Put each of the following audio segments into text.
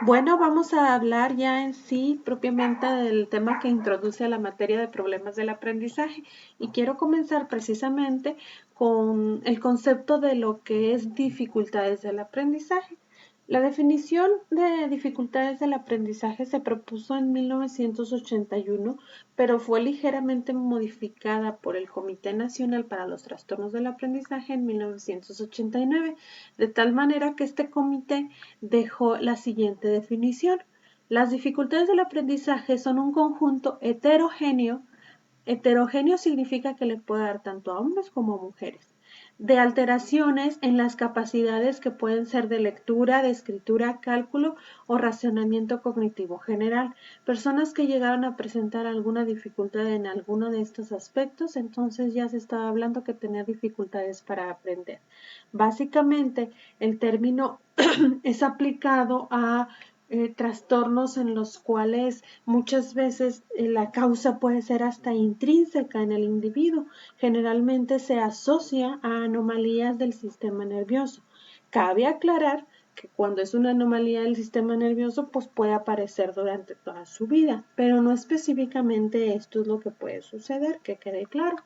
Bueno, vamos a hablar ya en sí propiamente del tema que introduce a la materia de problemas del aprendizaje y quiero comenzar precisamente con el concepto de lo que es dificultades del aprendizaje. La definición de dificultades del aprendizaje se propuso en 1981, pero fue ligeramente modificada por el Comité Nacional para los Trastornos del Aprendizaje en 1989, de tal manera que este comité dejó la siguiente definición. Las dificultades del aprendizaje son un conjunto heterogéneo. Heterogéneo significa que le puede dar tanto a hombres como a mujeres, de alteraciones en las capacidades que pueden ser de lectura, de escritura, cálculo o racionamiento cognitivo general. Personas que llegaron a presentar alguna dificultad en alguno de estos aspectos, entonces ya se estaba hablando que tenía dificultades para aprender. Básicamente, el término es aplicado a trastornos en los cuales muchas veces la causa puede ser hasta intrínseca en el individuo. Generalmente se asocia a anomalías del sistema nervioso. Cabe aclarar que cuando es una anomalía del sistema nervioso, pues puede aparecer durante toda su vida, pero no específicamente esto es lo que puede suceder, que quede claro.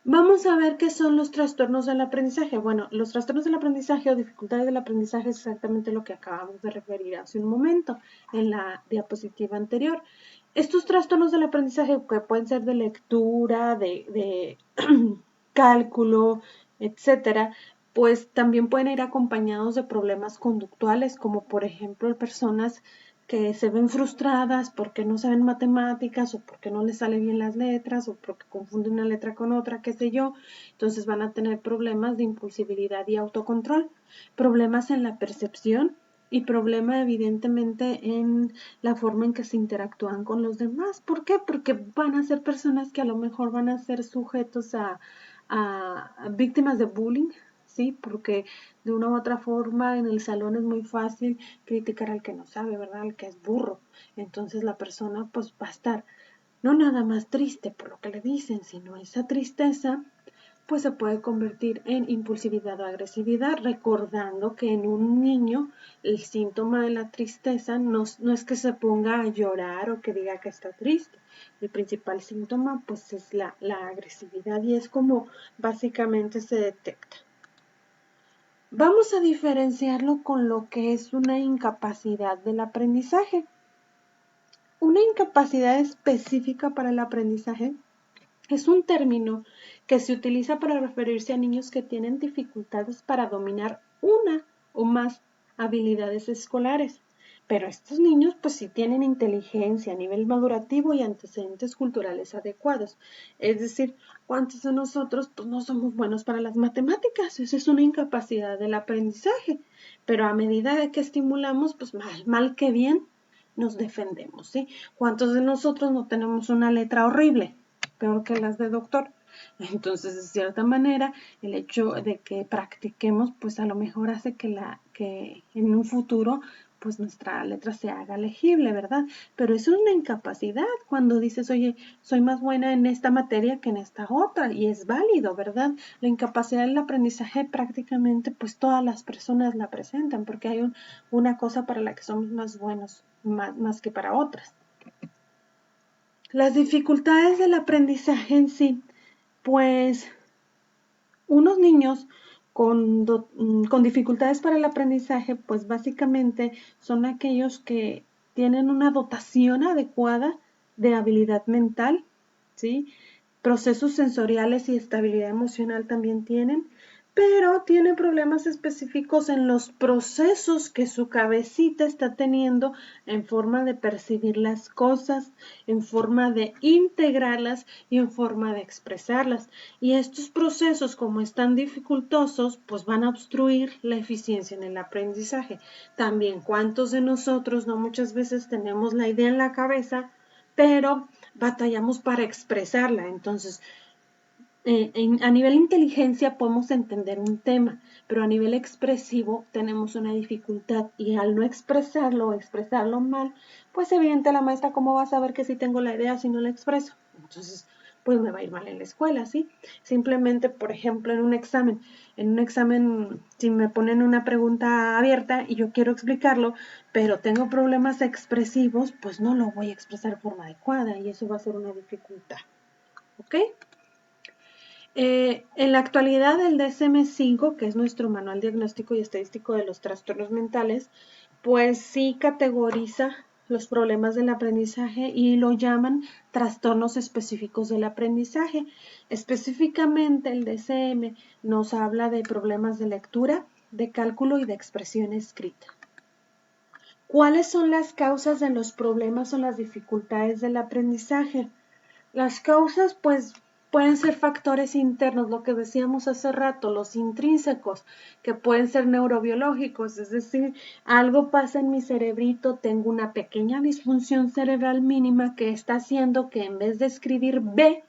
Vamos a ver qué son los trastornos del aprendizaje. Bueno, los trastornos del aprendizaje o dificultades del aprendizaje es exactamente lo que acabamos de referir hace un momento en la diapositiva anterior. Estos trastornos del aprendizaje que pueden ser de lectura, de cálculo, etcétera, pues también pueden ir acompañados de problemas conductuales, como por ejemplo personas que se ven frustradas porque no saben matemáticas o porque no les salen bien las letras o porque confunden una letra con otra, qué sé yo. Entonces van a tener problemas de impulsibilidad y autocontrol, problemas en la percepción y problema evidentemente en la forma en que se interactúan con los demás. ¿Por qué? Porque van a ser personas que a lo mejor van a ser sujetos a víctimas de bullying, ¿sí? Porque de una u otra forma en el salón es muy fácil criticar al que no sabe, ¿verdad? Al que es burro. Entonces la persona pues va a estar no nada más triste por lo que le dicen, sino esa tristeza pues se puede convertir en impulsividad o agresividad, recordando que en un niño el síntoma de la tristeza no es que se ponga a llorar o que diga que está triste. El principal síntoma pues es la agresividad y es como básicamente se detecta. Vamos a diferenciarlo con lo que es una incapacidad del aprendizaje. Una incapacidad específica para el aprendizaje es un término que se utiliza para referirse a niños que tienen dificultades para dominar una o más habilidades escolares. Pero estos niños pues sí tienen inteligencia, nivel madurativo y antecedentes culturales adecuados. Es decir, ¿cuántos de nosotros pues no somos buenos para las matemáticas? Esa es una incapacidad del aprendizaje. Pero a medida de que estimulamos, pues mal que bien, nos defendemos, ¿sí? ¿Cuántos de nosotros no tenemos una letra horrible? Peor que las de doctor. Entonces, de cierta manera, el hecho de que practiquemos, pues a lo mejor hace que en un futuro, pues nuestra letra se haga legible, ¿verdad? Pero eso es una incapacidad cuando dices, oye, soy más buena en esta materia que en esta otra, y es válido, ¿verdad? La incapacidad del aprendizaje prácticamente, pues todas las personas la presentan, porque hay una cosa para la que somos más buenos, más que para otras. Las dificultades del aprendizaje en sí, pues unos niños con dificultades para el aprendizaje, pues básicamente son aquellos que tienen una dotación adecuada de habilidad mental, ¿sí? Procesos sensoriales y estabilidad emocional también tienen, pero tiene problemas específicos en los procesos que su cabecita está teniendo en forma de percibir las cosas, en forma de integrarlas y en forma de expresarlas. Y estos procesos, como están dificultosos, pues van a obstruir la eficiencia en el aprendizaje. También, ¿cuántos de nosotros no muchas veces tenemos la idea en la cabeza, pero batallamos para expresarla? Entonces, a nivel inteligencia podemos entender un tema, pero a nivel expresivo tenemos una dificultad y al no expresarlo o expresarlo mal, pues evidente la maestra cómo va a saber que sí tengo la idea si no la expreso. Entonces, pues me va a ir mal en la escuela, ¿sí? Simplemente, por ejemplo, en un examen, si me ponen una pregunta abierta y yo quiero explicarlo, pero tengo problemas expresivos, pues no lo voy a expresar de forma adecuada y eso va a ser una dificultad, ¿ok? En la actualidad, el DSM-5, que es nuestro Manual Diagnóstico y Estadístico de los Trastornos Mentales, pues sí categoriza los problemas del aprendizaje y lo llaman trastornos específicos del aprendizaje. Específicamente, el DSM nos habla de problemas de lectura, de cálculo y de expresión escrita. ¿Cuáles son las causas de los problemas o las dificultades del aprendizaje? Las causas, pues, pueden ser factores internos, lo que decíamos hace rato, los intrínsecos, que pueden ser neurobiológicos, es decir, algo pasa en mi cerebrito, tengo una pequeña disfunción cerebral mínima que está haciendo que en vez de escribir B,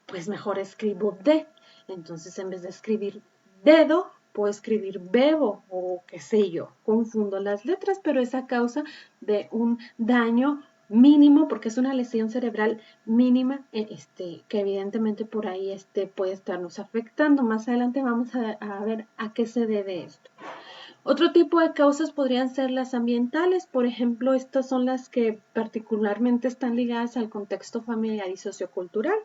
pues mejor escribo D. Entonces, en vez de escribir dedo, puedo escribir bebo o qué sé yo, confundo las letras, pero es a causa de un daño mínimo, porque es una lesión cerebral mínima, que evidentemente por ahí puede estarnos afectando. Más adelante vamos a ver a qué se debe esto. Otro tipo de causas podrían ser las ambientales, por ejemplo, estas son las que particularmente están ligadas al contexto familiar y sociocultural.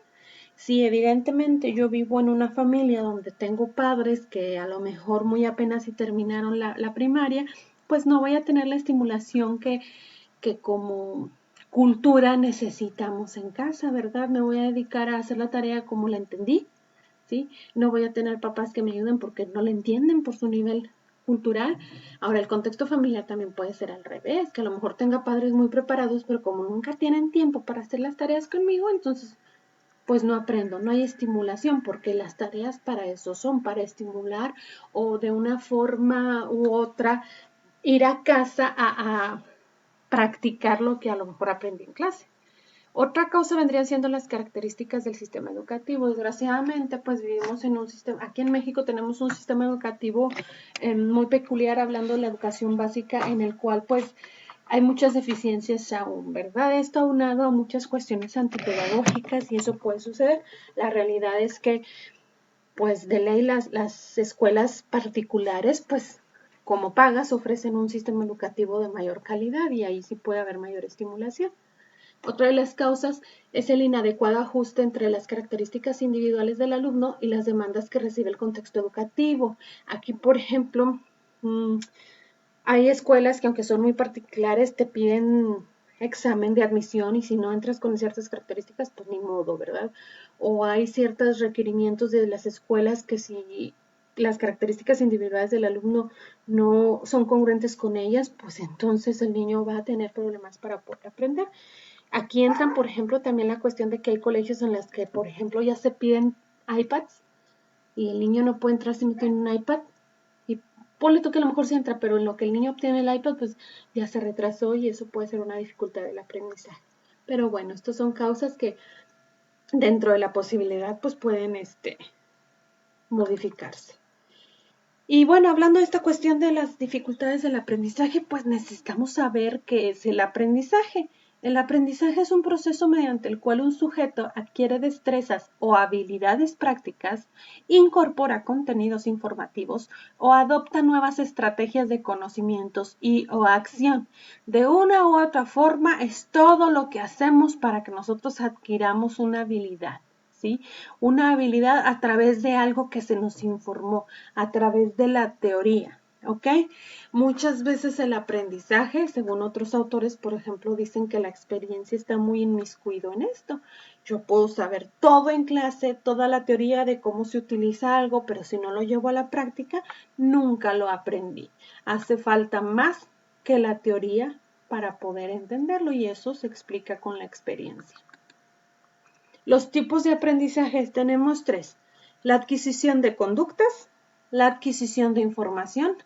Si evidentemente yo vivo en una familia donde tengo padres que a lo mejor muy apenas si terminaron la primaria, pues no voy a tener la estimulación que como cultura necesitamos en casa, ¿verdad? Me voy a dedicar a hacer la tarea como la entendí, ¿sí? No voy a tener papás que me ayuden porque no la entienden por su nivel cultural. Ahora, el contexto familiar también puede ser al revés, que a lo mejor tenga padres muy preparados, pero como nunca tienen tiempo para hacer las tareas conmigo, entonces pues no aprendo, no hay estimulación, porque las tareas para eso son, para estimular o de una forma u otra ir a casa a practicar lo que a lo mejor aprendí en clase. Otra causa vendrían siendo las características del sistema educativo. Desgraciadamente, pues vivimos en un sistema, aquí en México tenemos un sistema educativo muy peculiar, hablando de la educación básica, en el cual pues hay muchas deficiencias aún, ¿verdad? Esto aunado a muchas cuestiones antipedagógicas y eso puede suceder. La realidad es que, pues de ley, las escuelas particulares, pues como pagas, ofrecen un sistema educativo de mayor calidad y ahí sí puede haber mayor estimulación. Otra de las causas es el inadecuado ajuste entre las características individuales del alumno y las demandas que recibe el contexto educativo. Aquí, por ejemplo, hay escuelas que, aunque son muy particulares, te piden examen de admisión y si no entras con ciertas características, pues ni modo, ¿verdad? O hay ciertos requerimientos de las escuelas que si las características individuales del alumno no son congruentes con ellas, pues entonces el niño va a tener problemas para poder aprender. Aquí entran, por ejemplo, también la cuestión de que hay colegios en los que, por ejemplo, ya se piden iPads y el niño no puede entrar si no tiene un iPad. Y ponle tú que a lo mejor sí entra, pero en lo que el niño obtiene el iPad, pues ya se retrasó y eso puede ser una dificultad del aprendizaje. Pero bueno, estas son causas que dentro de la posibilidad, pues pueden modificarse. Y bueno, hablando de esta cuestión de las dificultades del aprendizaje, pues necesitamos saber qué es el aprendizaje. El aprendizaje es un proceso mediante el cual un sujeto adquiere destrezas o habilidades prácticas, incorpora contenidos informativos o adopta nuevas estrategias de conocimientos o acción. De una u otra forma es todo lo que hacemos para que nosotros adquiramos una habilidad. ¿Sí? Una habilidad a través de algo que se nos informó, a través de la teoría, ¿ok? Muchas veces el aprendizaje, según otros autores, por ejemplo, dicen que la experiencia está muy inmiscuido en esto. Yo puedo saber todo en clase, toda la teoría de cómo se utiliza algo, pero si no lo llevo a la práctica, nunca lo aprendí. Hace falta más que la teoría para poder entenderlo y eso se explica con la experiencia. Los tipos de aprendizaje tenemos tres: la adquisición de conductas, la adquisición de información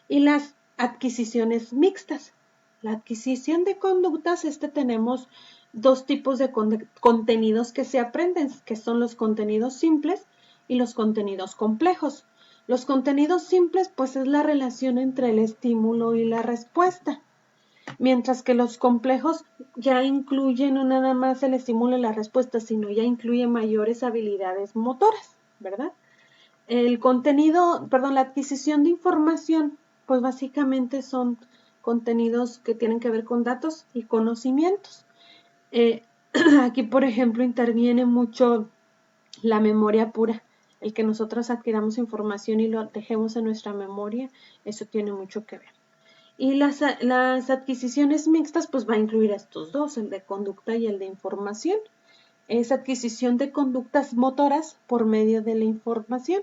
y las adquisiciones mixtas. La adquisición de conductas, tenemos dos tipos de contenidos que se aprenden, que son los contenidos simples y los contenidos complejos. Los contenidos simples, pues es la relación entre el estímulo y la respuesta. mientras que los complejos ya incluyen no nada más el estímulo y la respuesta, sino ya incluye mayores habilidades motoras, ¿verdad? El contenido, perdón, la adquisición de información, pues básicamente son contenidos que tienen que ver con datos y conocimientos. Aquí, por ejemplo, interviene mucho la memoria pura, el que nosotros adquiramos información y lo dejemos en nuestra memoria, eso tiene mucho que ver. Y las adquisiciones mixtas, pues va a incluir a estos dos, el de conducta y el de información. Es adquisición de conductas motoras por medio de la información.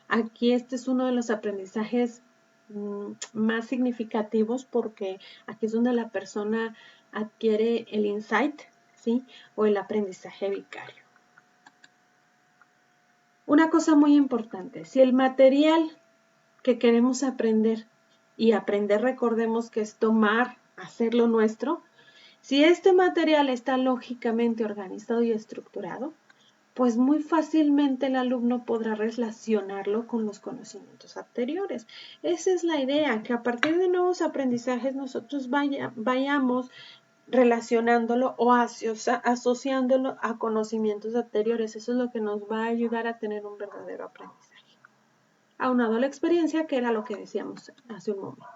Aquí este es uno de los aprendizajes más significativos porque aquí es donde la persona adquiere el insight, ¿sí? O el aprendizaje vicario. Una cosa muy importante, si el material que queremos aprender, y aprender recordemos que es tomar, hacerlo nuestro, si este material está lógicamente organizado y estructurado, pues muy fácilmente el alumno podrá relacionarlo con los conocimientos anteriores. Esa es la idea, que a partir de nuevos aprendizajes nosotros vayamos relacionándolo o asociándolo a conocimientos anteriores. Eso es lo que nos va a ayudar a tener un verdadero aprendizaje. Aunado a la experiencia, que era lo que decíamos hace un momento.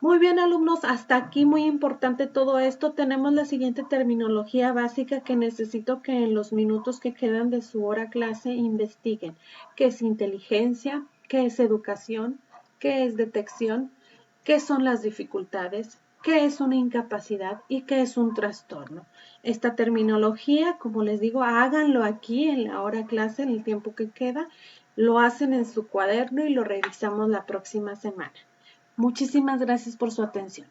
Muy bien, alumnos, hasta aquí muy importante todo esto. Tenemos la siguiente terminología básica que necesito que en los minutos que quedan de su hora clase investiguen. ¿Qué es inteligencia? ¿Qué es educación? ¿Qué es detección? ¿Qué son las dificultades? ¿Qué es una incapacidad? ¿Y qué es un trastorno? Esta terminología, como les digo, háganlo aquí en la hora clase, en el tiempo que queda. Lo hacen en su cuaderno y lo revisamos la próxima semana. Muchísimas gracias por su atención.